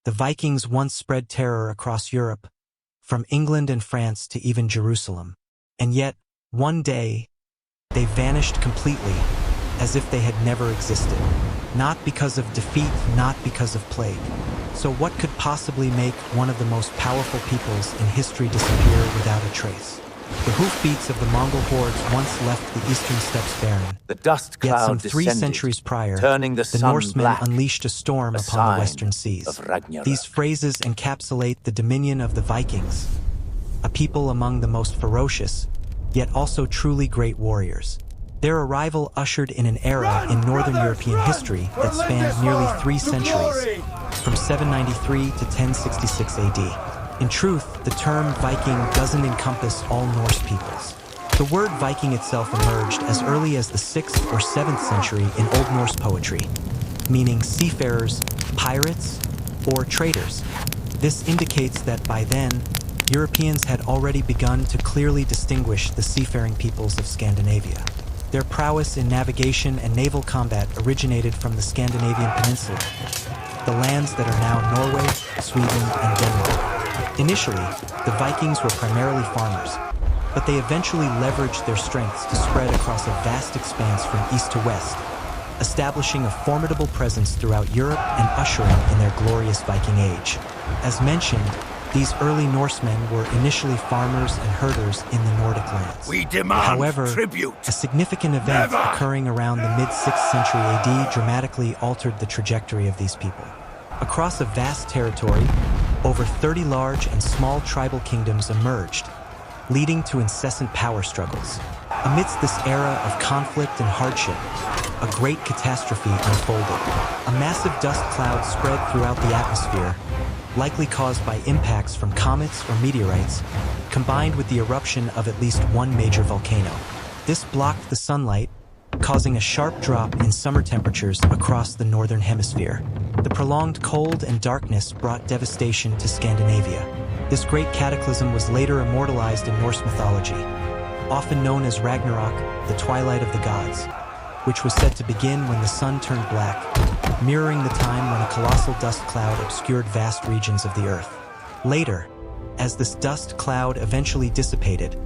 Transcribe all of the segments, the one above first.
The Vikings once spread terror across Europe, from England and France to even Jerusalem. And yet, one day, they vanished completely, as if they had never existed. Not because of defeat, not because of plague. So what could possibly make one of the most powerful peoples in history disappear without a trace? The hoofbeats of the Mongol hordes once left the eastern steppes barren. The dust Yet cloud some 3 descended, centuries prior, turning the the sun Norsemen black, unleashed a storm a upon sign the western seas. of Ragnarok. These phrases encapsulate the dominion of the Vikings, a people among the most ferocious, yet also truly great warriors. Their arrival ushered in an era in Northern European history that spanned nearly 3 centuries, from 793 to 1066 AD. In truth, the term Viking doesn't encompass all Norse peoples. The word Viking itself emerged as early as the 6th or 7th century in Old Norse poetry, meaning seafarers, pirates, or traders. This indicates that by then, Europeans had already begun to clearly distinguish the seafaring peoples of Scandinavia. Their prowess in navigation and naval combat originated from the Scandinavian peninsula, the lands that are now Norway, Sweden, and Denmark. Initially, the Vikings were primarily farmers, but they eventually leveraged their strengths to spread across a vast expanse from east to west, establishing a formidable presence throughout Europe and ushering in their glorious Viking age. As mentioned, these early Norsemen were initially farmers and herders in the Nordic lands. We demand However, tribute. a significant event occurring around the mid-6th century AD dramatically altered the trajectory of these people. Across a vast territory, over 30 large and small tribal kingdoms emerged, leading to incessant power struggles. Amidst this era of conflict and hardship, a great catastrophe unfolded. A massive dust cloud spread throughout the atmosphere, likely caused by impacts from comets or meteorites, combined with the eruption of at least one major volcano. This blocked the sunlight, causing a sharp drop in summer temperatures across the northern hemisphere. The prolonged cold and darkness brought devastation to Scandinavia. This great cataclysm was later immortalized in Norse mythology, often known as Ragnarok, the twilight of the gods, which was said to begin when the sun turned black, mirroring the time when a colossal dust cloud obscured vast regions of the earth. Later, as this dust cloud eventually dissipated,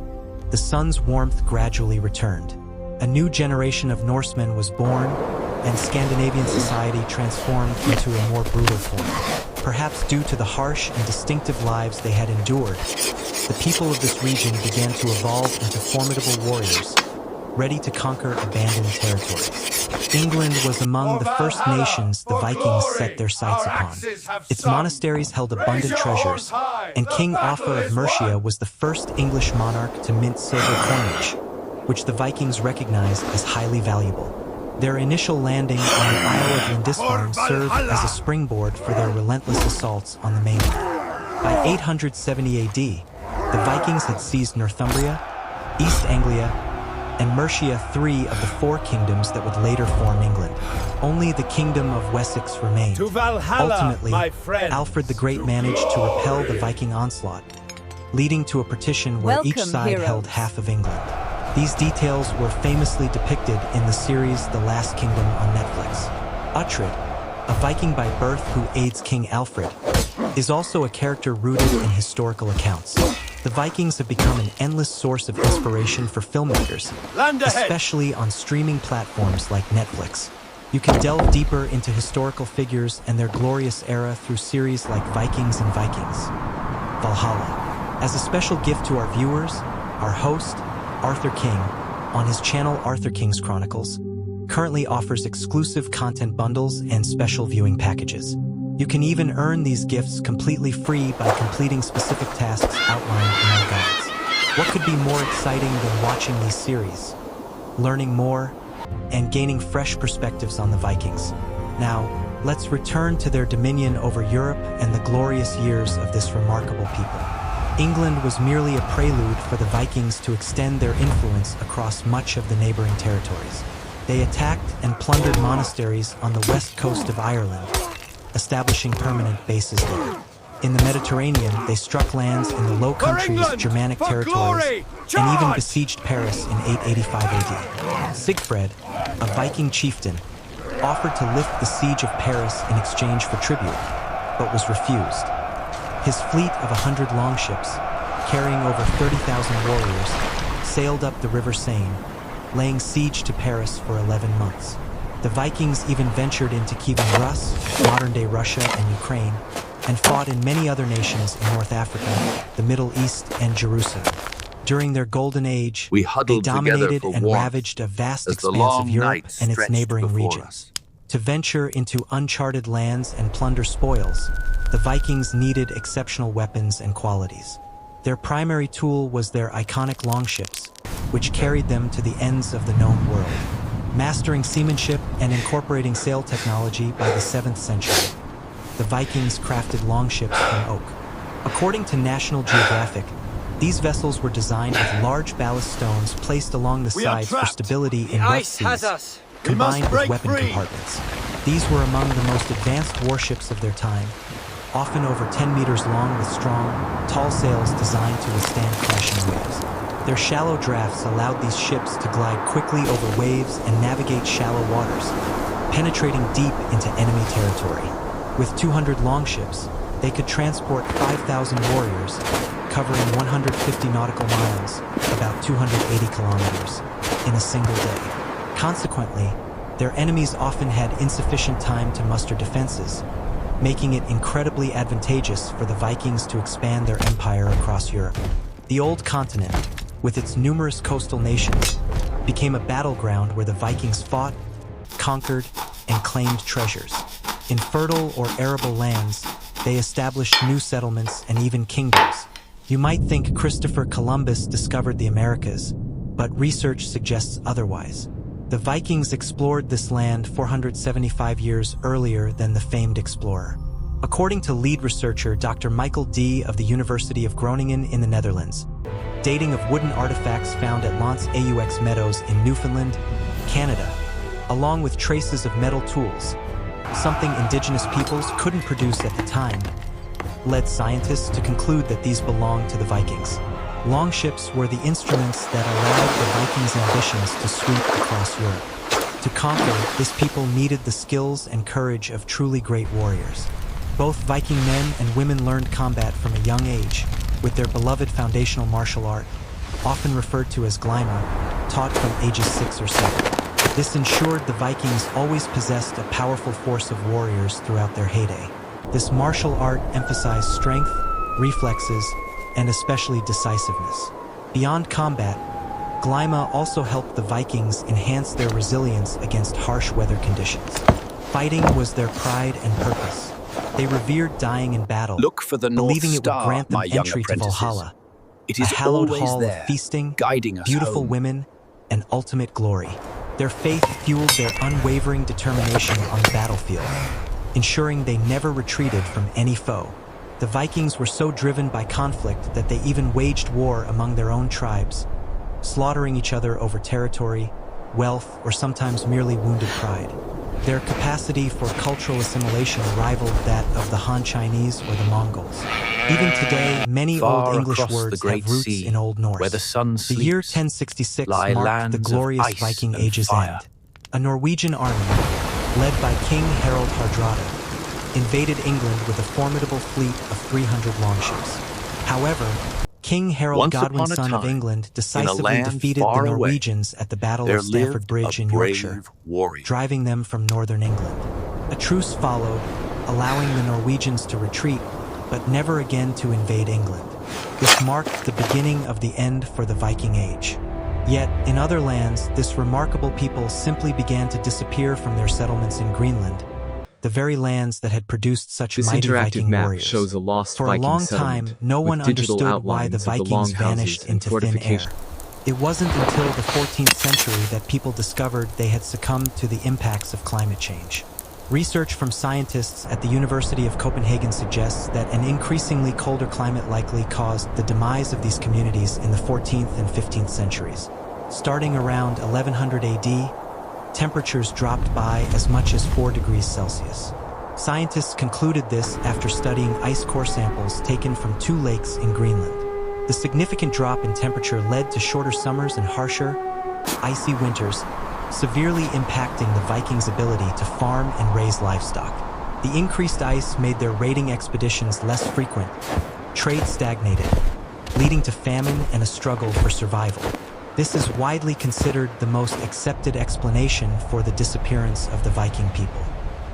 the sun's warmth gradually returned. A new generation of Norsemen was born, and Scandinavian society transformed into a more brutal form. Perhaps due to the harsh and distinctive lives they had endured, the people of this region began to evolve into formidable warriors, ready to conquer abandoned territories. England was among the first nations the Vikings set their sights upon. Its monasteries held abundant treasures, and King Offa of Mercia was the first English monarch to mint silver coinage, which the Vikings recognized as highly valuable. Their initial landing on the Isle of Lindisfarne served as a springboard for their relentless assaults on the mainland. By 870 AD, the Vikings had seized Northumbria, East Anglia, and Mercia, 3 of the 4 kingdoms that would later form England. Only the Kingdom of Wessex remained. To Valhalla, Ultimately, my friends. Alfred the Great managed to repel the Viking onslaught, leading to a partition where each Welcome, side heroes. held half of England. These details were famously depicted in the series The Last Kingdom on Netflix. Uhtred, a Viking by birth who aids King Alfred, is also a character rooted in historical accounts. The Vikings have become an endless source of inspiration for filmmakers, Land ahead. especially on streaming platforms like Netflix. You can delve deeper into historical figures and their glorious era through series like Vikings and Vikings, Valhalla. As a special gift to our viewers, our host, Arthur King, on his channel Arthur King's Chronicles, currently offers exclusive content bundles and special viewing packages. You can even earn these gifts completely free by completing specific tasks outlined in our guides. What could be more exciting than watching these series, learning more, and gaining fresh perspectives on the Vikings? Now, let's return to their dominion over Europe and the glorious years of this remarkable people. England was merely a prelude for the Vikings to extend their influence across much of the neighboring territories. They attacked and plundered monasteries on the west coast of Ireland, establishing permanent bases there. In the Mediterranean, they struck lands in the Low Countries, England, Germanic for territories, glory! and even Charge! besieged Paris in 885 AD. Sigfred, a Viking chieftain, offered to lift the siege of Paris in exchange for tribute, but was refused. His fleet of 100 longships, carrying over 30,000 warriors, sailed up the River Seine, laying siege to Paris for 11 months. The Vikings even ventured into Kievan Rus, modern-day Russia and Ukraine, and fought in many other nations in North Africa, the Middle East, and Jerusalem. During their golden age, they dominated and ravaged a vast expanse of Europe and its neighboring regions. To venture into uncharted lands and plunder spoils, the Vikings needed exceptional weapons and qualities. Their primary tool was their iconic longships, which carried them to the ends of the known world. Mastering seamanship and incorporating sail technology by the 7th century, the Vikings crafted longships from oak. According to National Geographic, these vessels were designed with large ballast stones placed along the sides for stability in rough seas, combined with weapon compartments. These were among the most advanced warships of their time, often over 10 meters long with strong, tall sails designed to withstand crashing waves. Their shallow drafts allowed these ships to glide quickly over waves and navigate shallow waters, penetrating deep into enemy territory. With 200 longships, they could transport 5,000 warriors, covering 150 nautical miles, about 280 kilometers, in a single day. Consequently, their enemies often had insufficient time to muster defenses, making it incredibly advantageous for the Vikings to expand their empire across Europe. The old continent, with its numerous coastal nations, became a battleground where the Vikings fought, conquered, and claimed treasures. In fertile or arable lands, they established new settlements and even kingdoms. You might think Christopher Columbus discovered the Americas, but research suggests otherwise. The Vikings explored this land 475 years earlier than the famed explorer. According to lead researcher Dr. Michael D. of the University of Groningen in the Netherlands, dating of wooden artifacts found at Lance Aux Meadows in Newfoundland, Canada, along with traces of metal tools, something indigenous peoples couldn't produce at the time, led scientists to conclude that these belonged to the Vikings. Longships were the instruments that allowed the Vikings' ambitions to sweep across Europe. To conquer, this people needed the skills and courage of truly great warriors. Both Viking men and women learned combat from a young age, with their beloved foundational martial art, often referred to as Glyma, taught from ages 6 or 7. This ensured the Vikings always possessed a powerful force of warriors throughout their heyday. This martial art emphasized strength, reflexes, and especially decisiveness. Beyond combat, Glyma also helped the Vikings enhance their resilience against harsh weather conditions. Fighting was their pride and purpose. They revered dying in battle, Look for the North believing it would Star, grant them my young entry to apprentices. Valhalla, It a is hallowed always hall there, of feasting, guiding us beautiful home. women, and ultimate glory. Their faith fueled their unwavering determination on the battlefield, ensuring they never retreated from any foe. The Vikings were so driven by conflict that they even waged war among their own tribes, slaughtering each other over territory, wealth, or sometimes merely wounded pride. Their capacity for cultural assimilation rivaled that of the Han Chinese or the Mongols. Even today, many Far Old English across the words great have roots sea, in Old Norse. where the sun The year sleeps, 1066 lie marked the lands of glorious ice Viking and Age's fire. end. A Norwegian army, led by King Harald Hardrada, invaded England with a formidable fleet of 300 longships. However, King Harold Once Godwin, upon a son of time, England, decisively land defeated far the away, Norwegians at the Battle there of Stamford lived Bridge a in Yorkshire, brave warrior. driving them from northern England. A truce followed, allowing the Norwegians to retreat, but never again to invade England. This marked the beginning of the end for the Viking Age. Yet, in other lands, this remarkable people simply began to disappear from their settlements in Greenland, the very lands that had produced such This mighty interactive Viking map warriors. shows a lost For a Viking long settlement, time, no one with digital understood why the outlines of the Vikings longhouses vanished and into thin air. fortifications. It wasn't until the 14th century that people discovered they had succumbed to the impacts of climate change. Research from scientists at the University of Copenhagen suggests that an increasingly colder climate likely caused the demise of these communities in the 14th and 15th centuries. Starting around 1100 AD, temperatures dropped by as much as 4 degrees Celsius. Scientists concluded this after studying ice core samples taken from 2 lakes in Greenland. The significant drop in temperature led to shorter summers and harsher, icy winters, severely impacting the Vikings' ability to farm and raise livestock. The increased ice made their raiding expeditions less frequent. Trade stagnated, leading to famine and a struggle for survival. This is widely considered the most accepted explanation for the disappearance of the Viking people.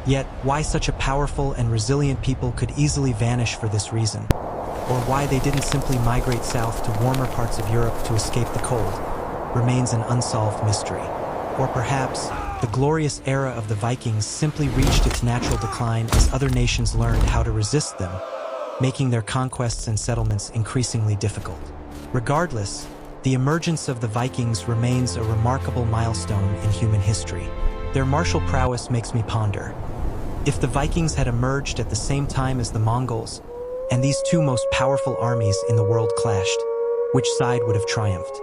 Yet, why such a powerful and resilient people could easily vanish for this reason, or why they didn't simply migrate south to warmer parts of Europe to escape the cold, remains an unsolved mystery. Or perhaps, the glorious era of the Vikings simply reached its natural decline as other nations learned how to resist them, making their conquests and settlements increasingly difficult. Regardless, the emergence of the Vikings remains a remarkable milestone in human history. Their martial prowess makes me ponder. If the Vikings had emerged at the same time as the Mongols, and these two most powerful armies in the world clashed, which side would have triumphed?